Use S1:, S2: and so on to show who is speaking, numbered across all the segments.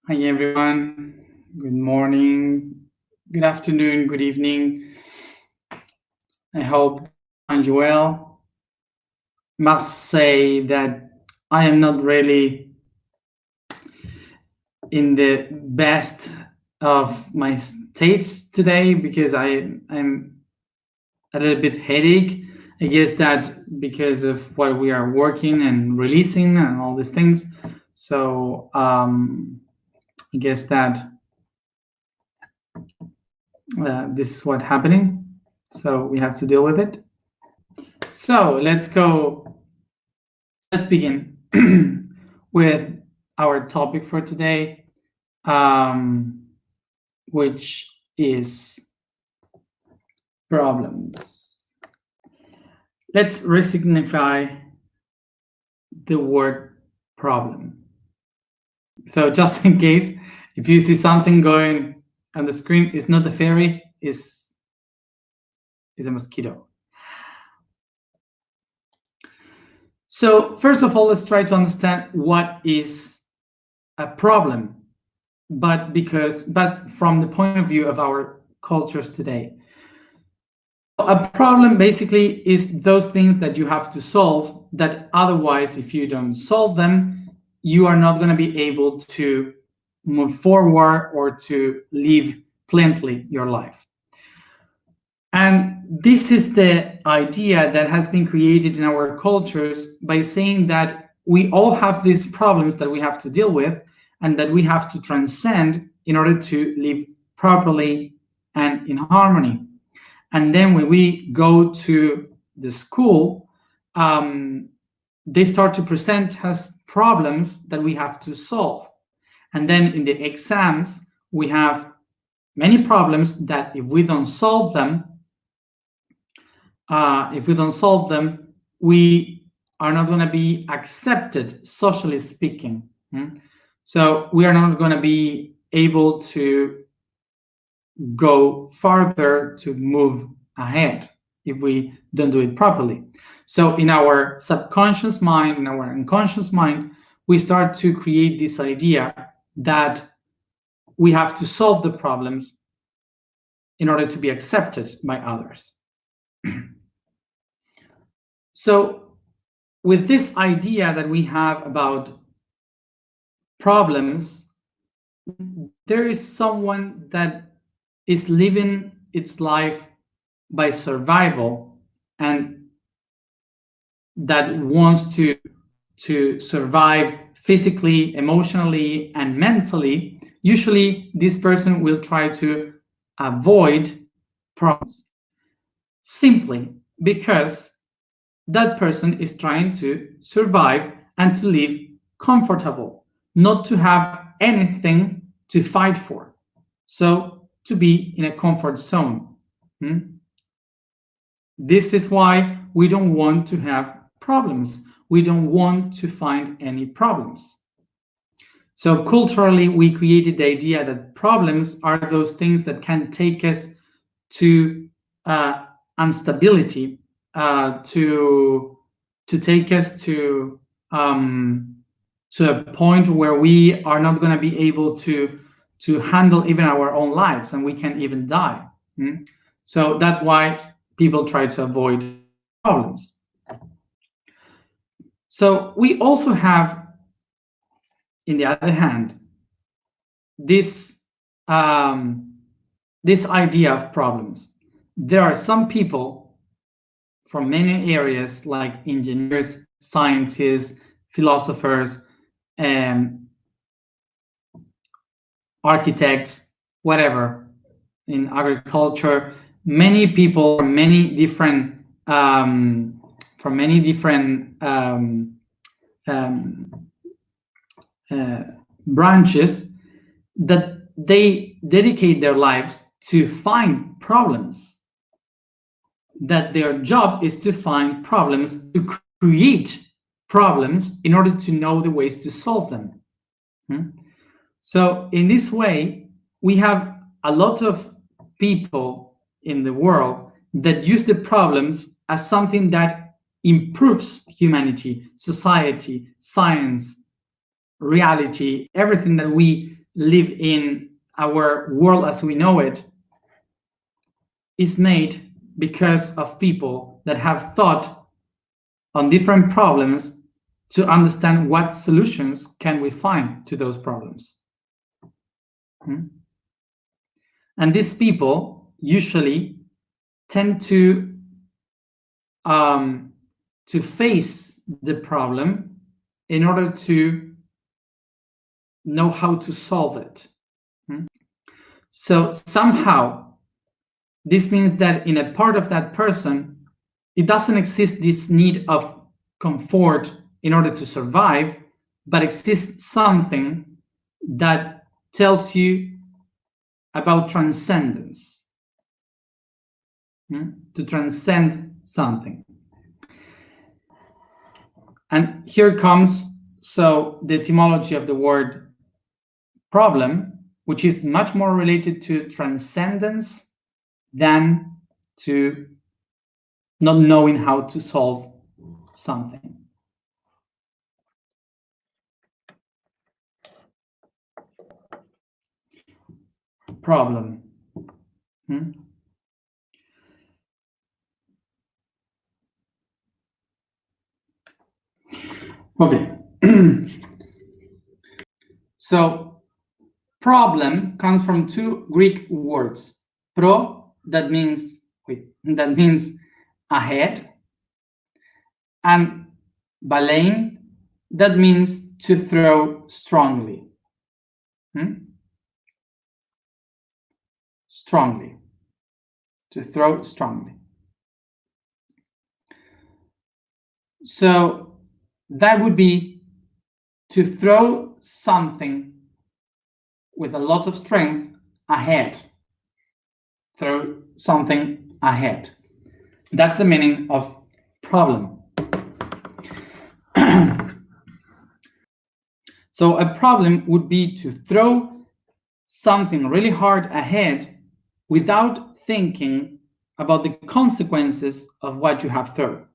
S1: Hi everyone. Good morning, good afternoon, good evening. I hope you find you well. Must say that I am not really in the best of my states today because I'm a little bit headache. I guess that because of what we are working and releasing and all these things. So I guess that this is what's happening. So we have to deal with it. So let's go. Let's begin with our topic for today, which is problems. Let's re-signify the word problem. So just in case, if you see something going on the screen, it's not the fairy, it's a mosquito. So first of all, let's try to understand what is a problem, but from the point of view of our cultures today. A problem basically is those things that you have to solve that otherwise, if you don't solve them, you are not going to be able to move forward or to live plentifully your life. And this is the idea that has been created in our cultures by saying that we all have these problems that we have to deal with and that we have to transcend in order to live properly and in harmony. And then when we go to the school, they start to present as problems that we have to solve. And then in the exams, we have many problems that if we don't solve them, we are not going to be accepted, socially speaking. So we are not going to be able to go farther to move ahead if we don't do it properly. So in our subconscious mind, in our unconscious mind, we start to create this idea that we have to solve the problems in order to be accepted by others. So with this idea that we have about problems, there is someone that is living its life by survival and that wants to survive physically, emotionally, and mentally. Usually this person will try to avoid problems simply because that person is trying to survive and to live comfortable, not to have anything to fight for. So to be in a comfort zone. This is why we don't want to have problems. We don't want to find any problems. So culturally, we created the idea that problems are those things that can take us to instability, to take us to a point where we are not going to be able to handle even our own lives, and we can even die. So that's why people try to avoid problems. So we also have, in the other hand, this idea of problems. There are some people from many areas, like engineers, scientists, philosophers, architects, whatever, in agriculture, many people from many different branches, that they dedicate their lives to find problems, that their job is to find problems, to create problems in order to know the ways to solve them. So in this way, we have a lot of people in the world that use the problems as something that improves humanity, society, science, reality, everything that we live in our world as we know it is made because of people that have thought on different problems to understand what solutions can we find to those problems. And these people usually tend to face the problem in order to know how to solve it. So somehow this means that in a part of that person, it doesn't exist this need of comfort in order to survive, but exists something that tells you about transcendence, to transcend something. And here comes, so the etymology of the word problem, which is much more related to transcendence than to not knowing how to solve something. Problem. Okay. So problem comes from two Greek words. Pro, that means ahead, and balein, that means to throw strongly. Strongly. To throw strongly. So that would be to throw something with a lot of strength ahead. Throw something ahead. That's the meaning of problem. So a problem would be to throw something really hard ahead without thinking about the consequences of what you have thrown.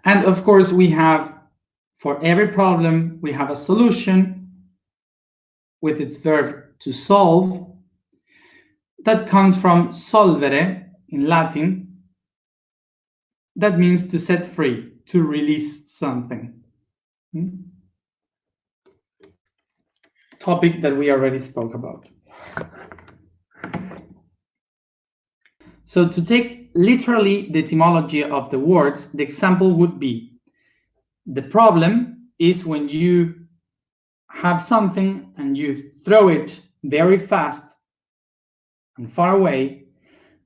S1: And of course, we have, for every problem, we have a solution with its verb to solve. That comes from solvere in Latin. That means to set free, to release something. Topic that we already spoke about. So to take literally the etymology of the words, the example would be, the problem is when you have something and you throw it very fast and far away,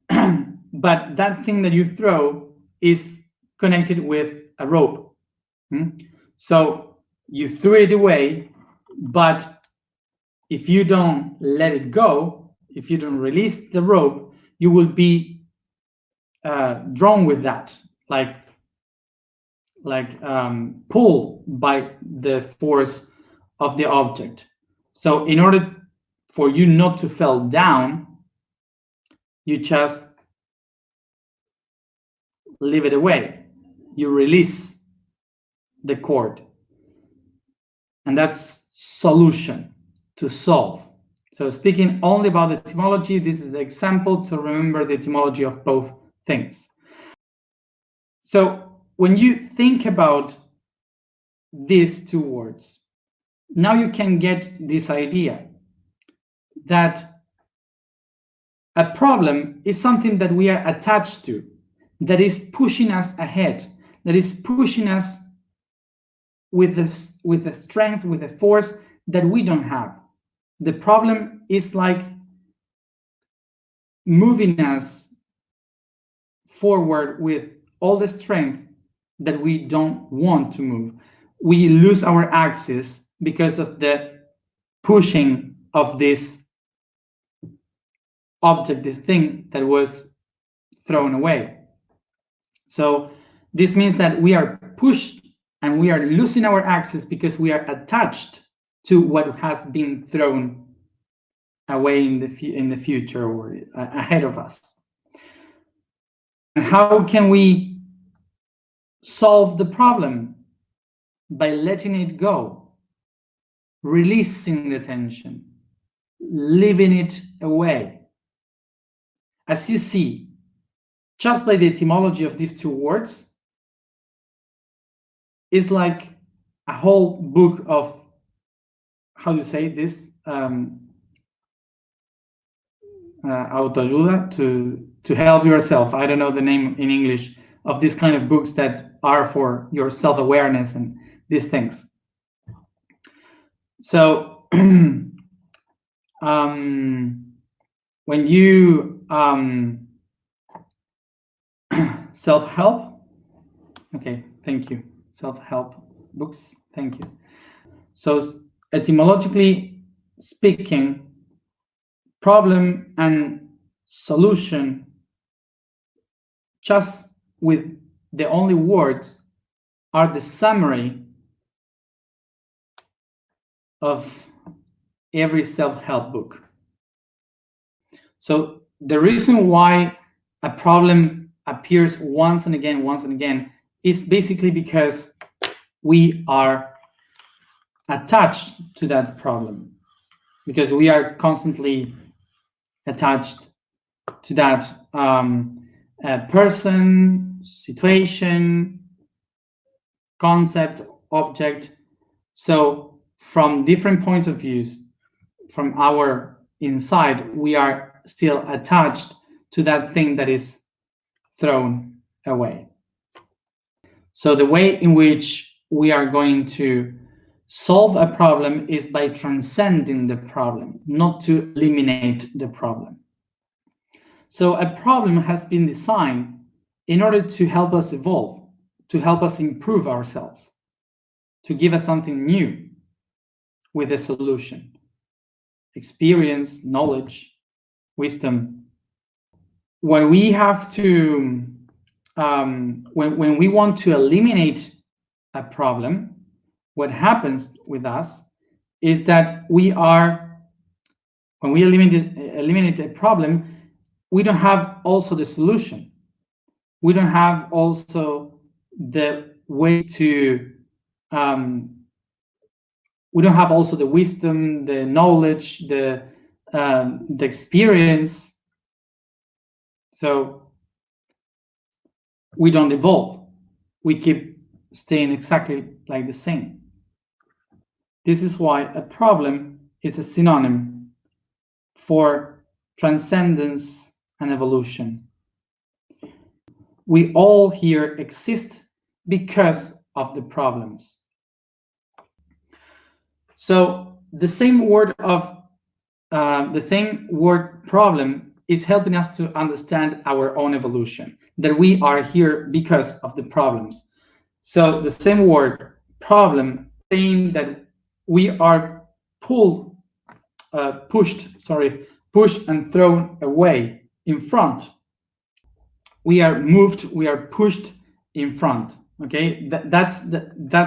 S1: but that thing that you throw is connected with a rope. So you threw it away, but if you don't let it go, if you don't release the rope, you will be drawn with that, like pulled by the force of the object. So in order for you not to fall down, you just leave it away. You release the cord. And that's solution, to solve. So speaking only about the etymology, this is the example to remember the etymology of both things. So when you think about these two words, now you can get this idea that a problem is something that we are attached to, that is pushing us ahead, that is pushing us with the strength, with the force that we don't have. The problem is like moving us forward with all the strength that we don't want to move. We lose our axis because of the pushing of this object, this thing that was thrown away. So this means that we are pushed and we are losing our axis because we are attached to what has been thrown away in the future or ahead of us. And how can we solve the problem? By letting it go, releasing the tension, leaving it away. As you see, just by the etymology of these two words, is like a whole book of, how do you say this, autoayuda, to help yourself. I don't know the name in English of this kind of books that are for your self-awareness and these things. So when you self-help, okay, thank you, self-help books, thank you. So etymologically speaking, problem and solution, just with the only words, are the summary of every self-help book. So the reason why a problem appears once and again is basically because we are attached to that problem, because we are constantly attached to that person, situation, concept, object. So from different points of views, from our inside, we are still attached to that thing that is thrown away. So the way in which we are going to solve a problem is by transcending the problem, not to eliminate the problem. So a problem has been designed in order to help us evolve, to help us improve ourselves, to give us something new with a solution. Experience, knowledge, wisdom. When we have to, when we want to eliminate a problem, what happens with us is that when we eliminate a problem, we don't have also the solution. We don't have also the way to, we don't have also the wisdom, the knowledge, the experience. So we don't evolve. We keep staying exactly like the same. This is why a problem is a synonym for transcendence and evolution. We all here exist because of the problems. So the same word problem is helping us to understand our own evolution, that we are here because of the problems. So the same word problem, saying that we are pushed and thrown away in front. We are moved, we are pushed in front. Okay, that's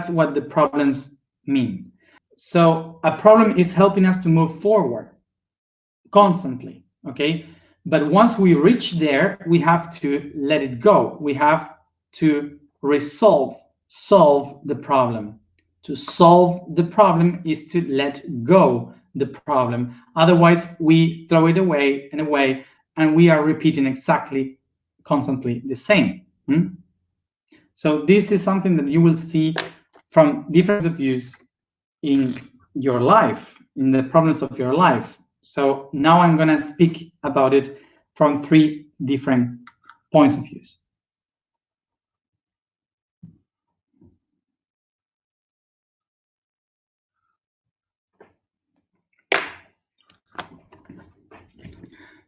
S1: what the problems mean. So a problem is helping us to move forward constantly. Okay, but once we reach there, we have to let it go. We have to solve the problem. To solve the problem is to let go the problem. Otherwise, we throw it away, and we are repeating exactly, constantly the same. So this is something that you will see from different views in your life, in the problems of your life. So now I'm going to speak about it from 3 different points of views.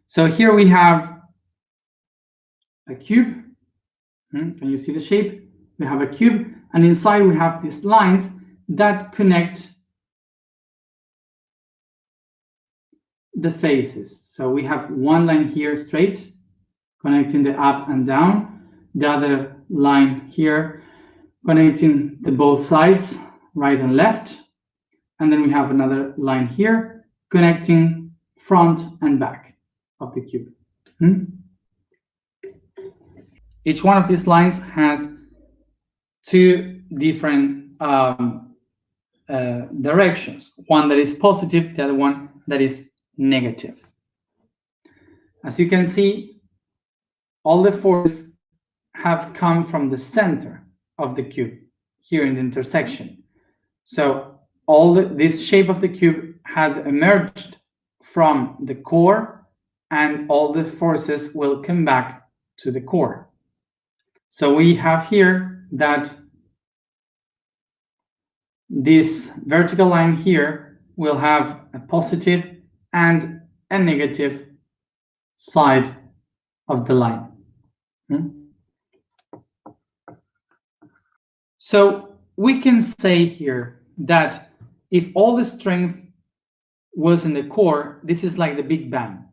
S1: So here we have a cube. Can you see the shape? We have a cube, and inside we have these lines that connect the faces. So we have one line here straight, connecting the up and down, the other line here connecting the both sides, right and left, and then we have another line here connecting front and back of the cube. Each one of these lines has two different directions, one that is positive, the other one that is negative. As you can see, all the forces have come from the center of the cube here in the intersection. So this shape of the cube has emerged from the core, and all the forces will come back to the core. So we have here that this vertical line here will have a positive and a negative side of the line. So we can say here that if all the strength was in the core, this is like the Big Bang.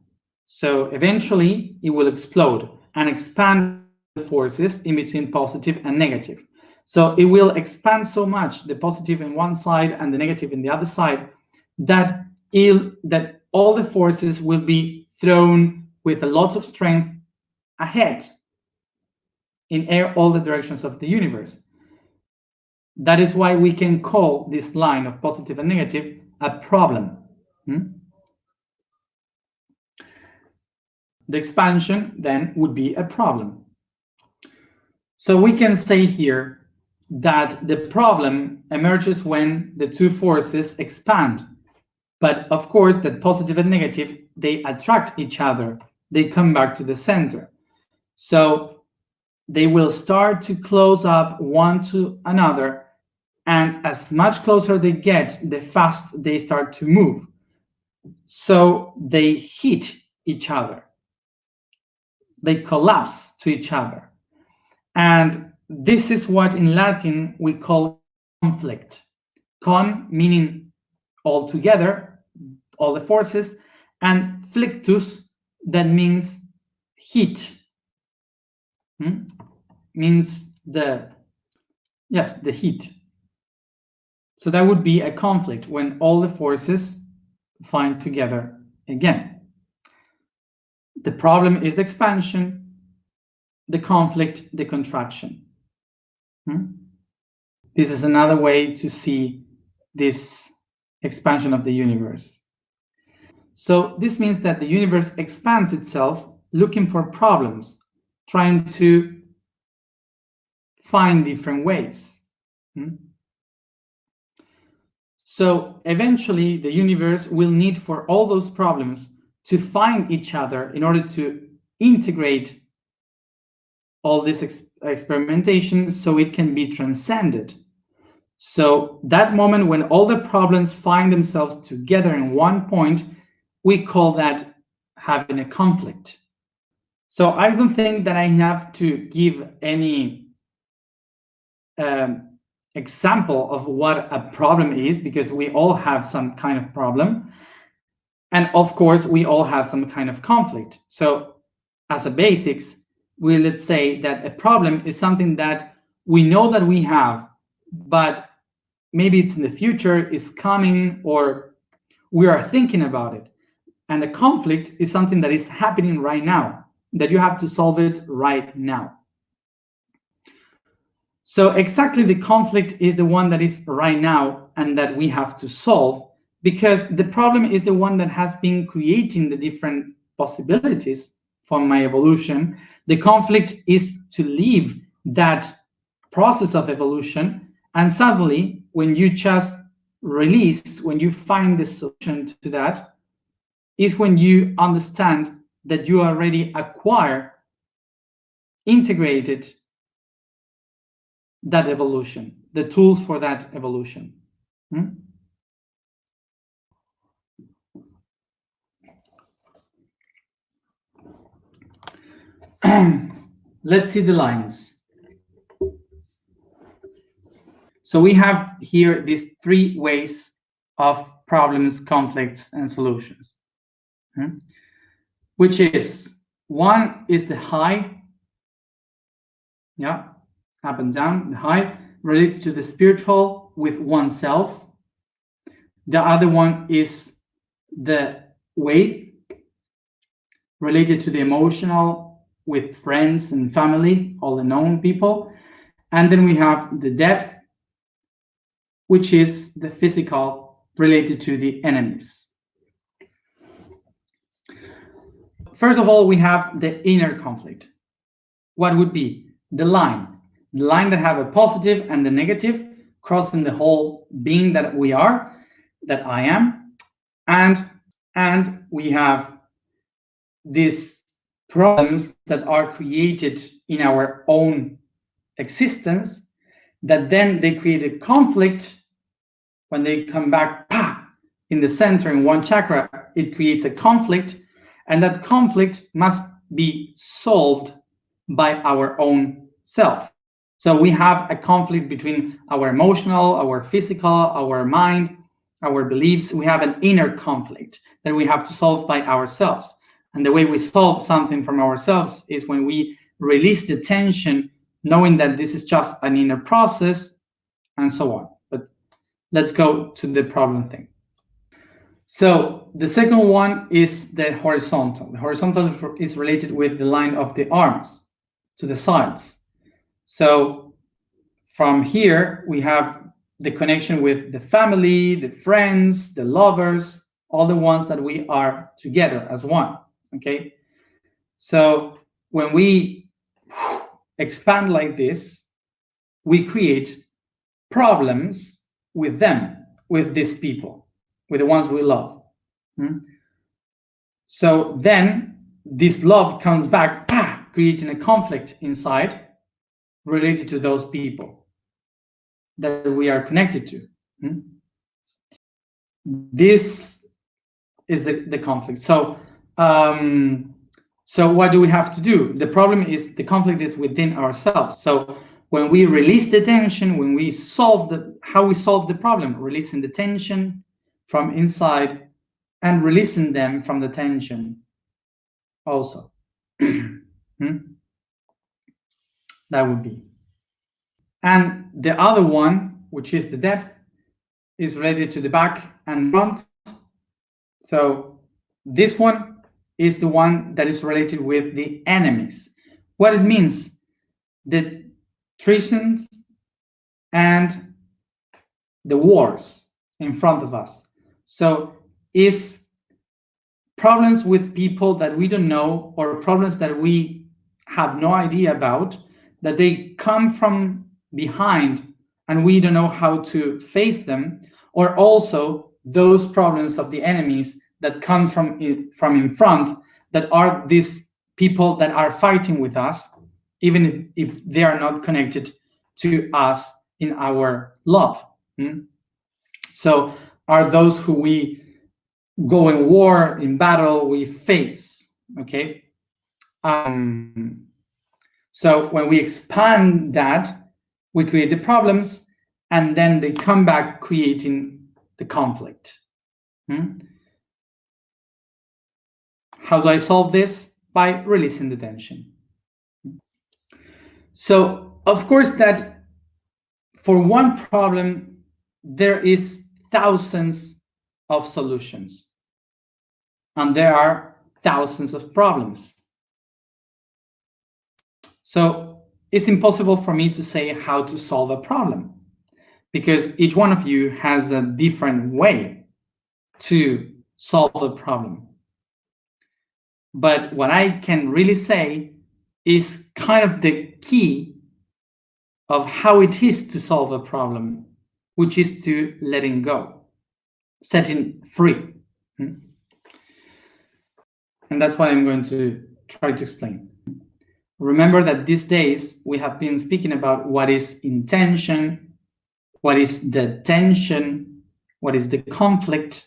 S1: So eventually it will explode and expand the forces in between positive and negative. So it will expand so much, the positive in one side and the negative in the other side, that all the forces will be thrown with a lot of strength ahead in all the directions of the universe. That is why we can call this line of positive and negative a problem. The expansion then would be a problem. So we can say here that the problem emerges when the two forces expand. But of course, that positive and negative, they attract each other. They come back to the center. So they will start to close up one to another. And as much closer they get, the faster they start to move. So they hit each other. They collapse to each other. And this is what in Latin we call conflict. Con meaning all together, all the forces, and flictus, that means heat. Means the heat. So that would be a conflict when all the forces find together again. The problem is the expansion, the conflict, the contraction. This is another way to see this expansion of the universe. So this means that the universe expands itself looking for problems, trying to find different ways. So eventually the universe will need for all those problems to find each other in order to integrate all this experimentation so it can be transcended. So that moment when all the problems find themselves together in one point, we call that having a conflict. So I don't think that I have to give any example of what a problem is, because we all have some kind of problem. And of course, we all have some kind of conflict. So as a basics, let's say that a problem is something that we know that we have, but maybe it's in the future, is coming, or we are thinking about it. And a conflict is something that is happening right now, that you have to solve it right now. So exactly the conflict is the one that is right now and that we have to solve, because the problem is the one that has been creating the different possibilities for my evolution. The conflict is to leave that process of evolution, and suddenly when you just release, when you find the solution to that, is when you understand that you already acquire, integrated that evolution, the tools for that evolution. Let's see the lines. So we have here these three ways of problems, conflicts, and solutions. Which is, one is the high, up and down, the high, related to the spiritual with oneself. The other one is the wave, related to the emotional with friends and family, all the known people. And then we have the depth, which is the physical related to the enemies. First of all, we have the inner conflict. What would be the line that have a positive and the negative crossing the whole being that we are, that I am, and we have these problems that are created in our own existence, that then they create a conflict. When they come back in the center in one chakra, it creates a conflict, and that conflict must be solved by our own self. So we have a conflict between our emotional, our physical, our mind, our beliefs. We have an inner conflict that we have to solve by ourselves. And the way we solve something from ourselves is when we release the tension, knowing that this is just an inner process, and so on. But let's go to the problem thing. So the second one is the horizontal. The horizontal is related with the line of the arms to the sides. So from here, we have the connection with the family, the friends, the lovers, all the ones that we are together as one, okay? So when we expand like this, we create problems with them, with these people, with the ones we love. So then this love comes back, creating a conflict inside related to those people that we are connected to. This is the conflict. So so what do we have to do? The problem is the conflict is within ourselves. So when we release the tension, when we solve how we solve the problem, releasing the tension from inside and releasing them from the tension also. That would be. And the other one, which is the depth, is related to the back and front. So this one is the one that is related with the enemies. What it means, the treasons and the wars in front of us. So is problems with people that we don't know, or problems that we have no idea about, that they come from behind and we don't know how to face them, or also those problems of the enemies that come from in front, that are these people that are fighting with us, even if they are not connected to us in our love. So are those who we go in war, in battle, we face, okay? So when we expand that, we create the problems, and then they come back creating the conflict. How do I solve this? By releasing the tension. So of course that for one problem, there is thousands of solutions, and there are thousands of problems. So it's impossible for me to say how to solve a problem, because each one of you has a different way to solve a problem. But what I can really say is kind of the key of how it is to solve a problem, which is to letting go, setting free. And that's what I'm going to try to explain. Remember that these days we have been speaking about what is intention, what is the tension, what is the conflict.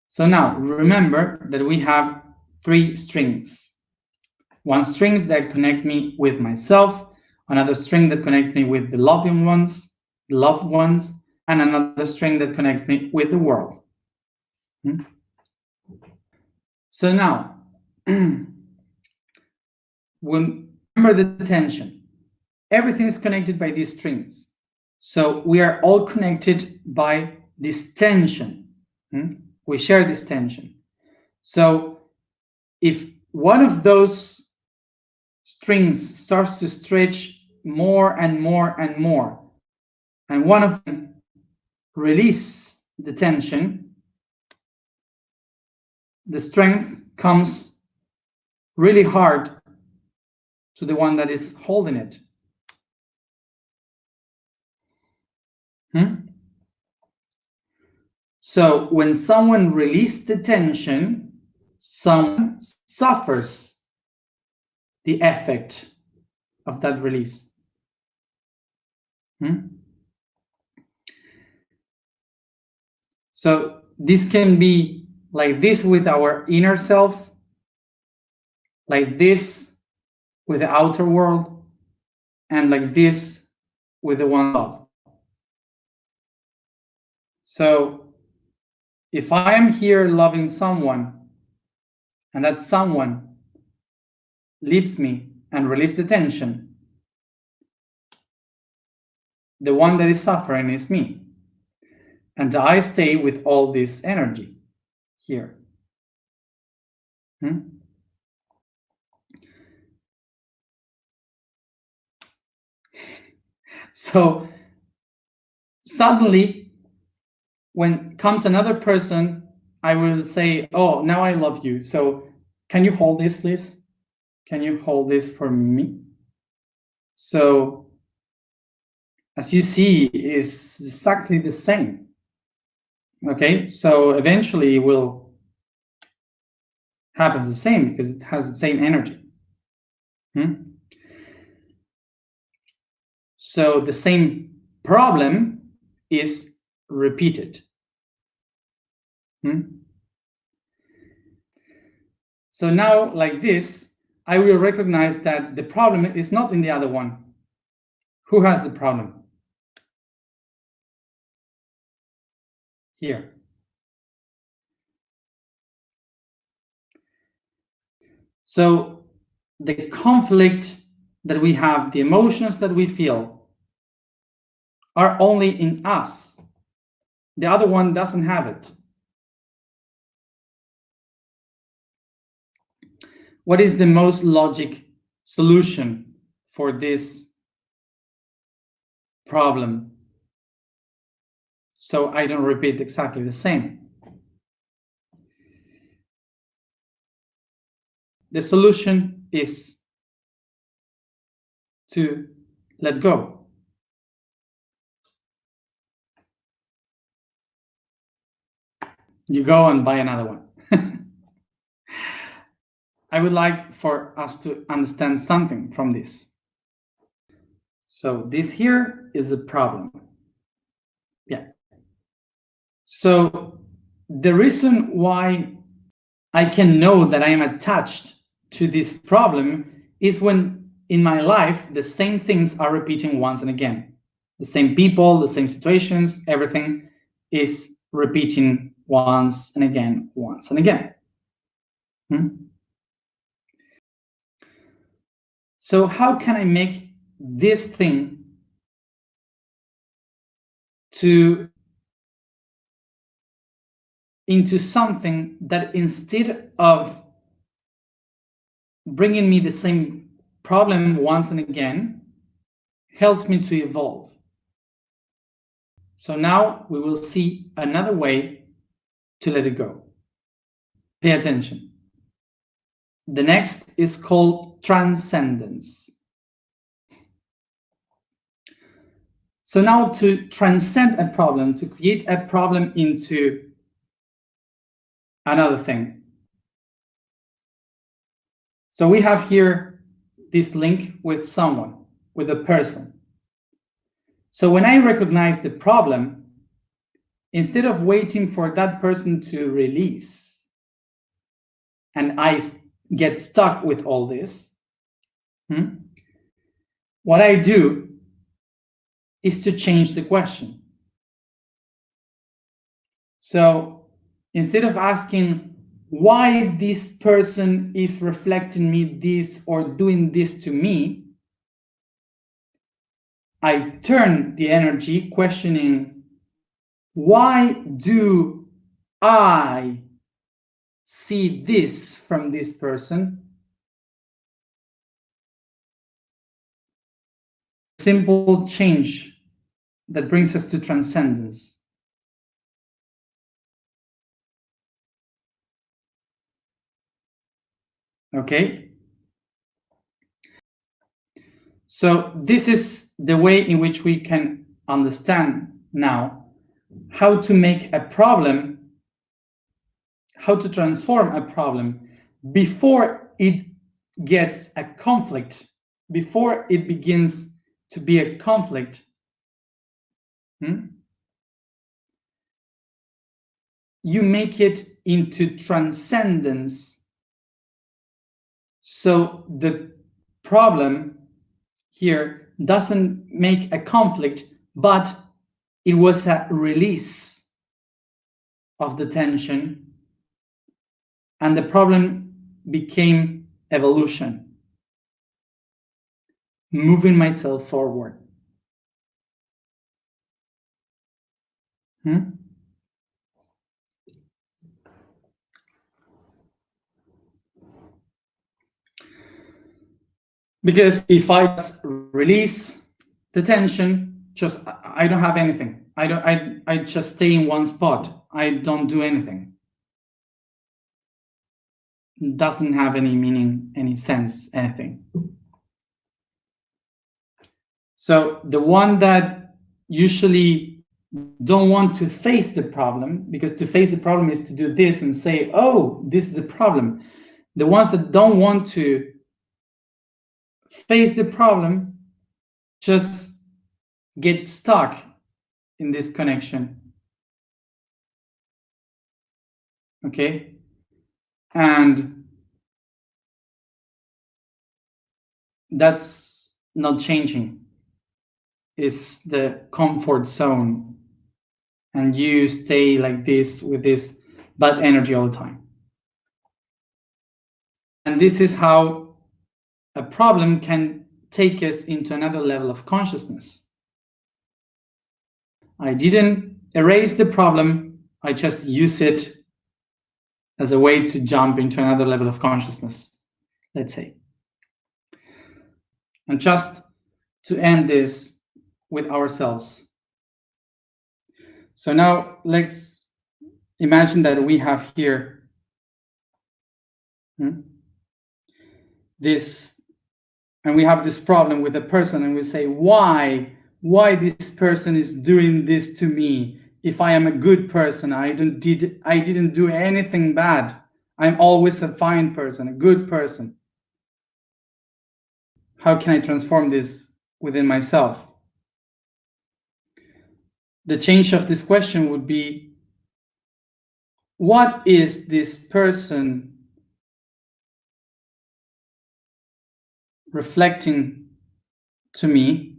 S1: So now remember that we have 3 strings. One string that connect me with myself, another string that connects me with the loved ones, and another string that connects me with the world. So now, remember the tension. Everything is connected by these strings. So we are all connected by this tension. We share this tension. So if one of those strings starts to stretch more and more and more, and one of them release the tension, the strength comes really hard to the one that is holding it. So when someone releases the tension, someone suffers the effect of that release. So this can be like this with our inner self, like this with the outer world, and like this with the one love. So if I am here loving someone, and that someone leaves me and releases the tension, the one that is suffering is me. And I stay with all this energy here. So suddenly, when comes another person, I will say, oh, now I love you. So can you hold this, please? Can you hold this for me? So as you see, it's exactly the same. Okay, so eventually it will happen the same because it has the same energy. So the same problem is repeated. So now, like this, I will recognize that the problem is not in the other one. Who has the problem? Here. So the conflict that we have, the emotions that we feel, are only in us. The other one doesn't have it. What is the most logic solution for this problem? So I don't repeat exactly the same. The solution is to let go. You go and buy another one. I would like for us to understand something from this. So this here is the problem. Yeah. So the reason why I can know that I am attached to this problem is when in my life the same things are repeating once and again. The same people, the same situations, everything is repeating once and again, once and again. So how can I make this thing into something that instead of bringing me the same problem once and again, helps me to evolve? So now we will see another way to let it go. Pay attention. The next is called transcendence. So now to transcend a problem, to create a problem into another thing. So we have here this link with someone, with a person. So when I recognize the problem, instead of waiting for that person to release and I get stuck with all this, what I do is to change the question. So instead of asking why this person is reflecting me this or doing this to me, I turn the energy questioning, why do I see this from this person. Simple change that brings us to transcendence. Okay? So this is the way in which we can understand now how to make a problem, how to transform a problem before it gets a conflict, before it begins to be a conflict. You make it into transcendence. So the problem here doesn't make a conflict, but it was a release of the tension, and the problem became evolution, moving myself forward. Because if I just release the tension, just I don't have anything. I just stay in one spot. I don't do anything. It doesn't have any meaning, any sense, anything. So the one that usually don't want to face the problem, because to face the problem is to do this and say, oh, this is the problem. The ones that don't want to face the problem just get stuck in this connection. Okay? And that's not changing. It's the comfort zone. And you stay like this with this bad energy all the time. And this is how a problem can take us into another level of consciousness. I didn't erase the problem, I just use it as a way to jump into another level of consciousness, let's say. And just to end this with ourselves. So now let's imagine that we have here this, and we have this problem with a person, and we say, why this person is doing this to me? If I am a good person, I didn't do anything bad. I'm always a fine person, a good person. How can I transform this within myself? The change of this question would be, what is this person reflecting to me?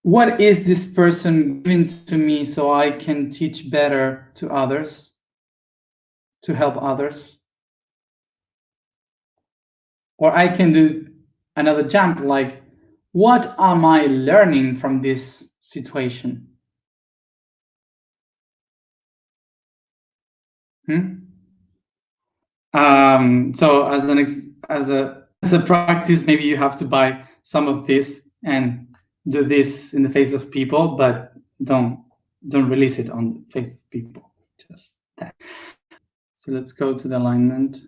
S1: What is this person giving to me so I can teach better to others, to help others? Or I can do another jump, like, what am I learning from this situation? So as a practice, maybe you have to buy some of this and do this in the face of people, but don't release it on the face of people. Just that. So let's go to the alignment.